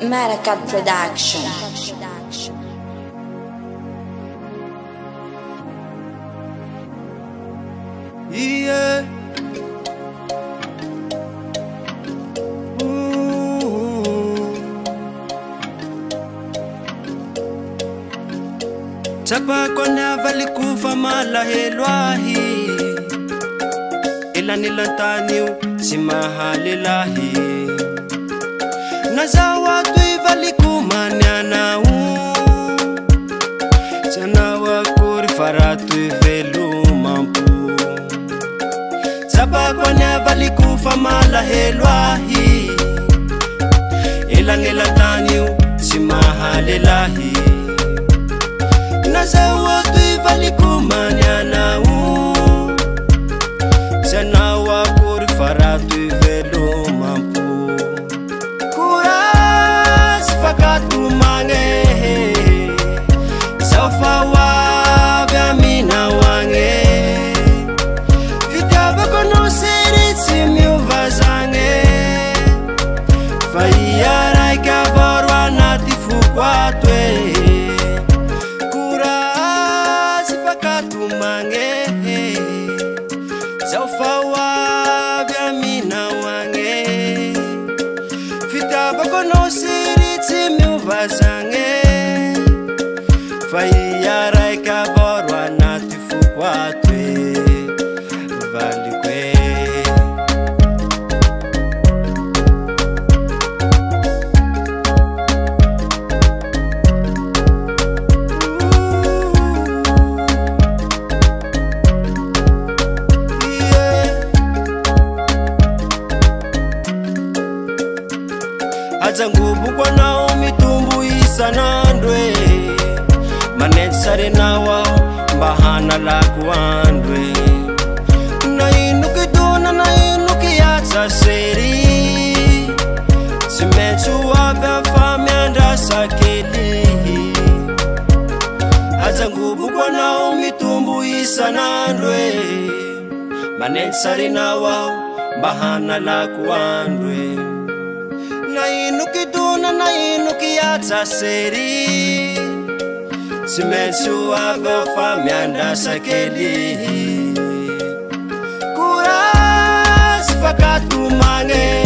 Maracat Production. Yeah. Chapa kona valikufa malahelwahi ila nilantaniu si mahalilahi nazawa tui valikumanianau sanawa kuri faratu velumampu Chapa kona valikufa malahelwahi ila nilantaniu si mahalilahi Nazawa tui valikumanianau Sanawa kuri faratu velumampu Kuras fakatu mange Saufawa vyamina wange Vitaba kono seritsi miuvazange Faiara ikavorwa natifukwatwe Saufawa vyamina wange Fitaba kono siritsi miuvazange Faiara ikavorwa natifukwatwe valikwe Azangubu kwa nao mitumbu isanandwe Manetsare nawa mbahana la kuandwe Na inuki duna na inuki yatsa seri Simechu wavya famianda sakeli Azangubu kwa nao mitumbu isanandwe Manetsare nawa mbahana la kuandwe Na inuki duna na inuki yatsa seri Simechu ava famianda sakeli Kuras fakatu mange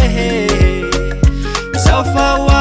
Saufawa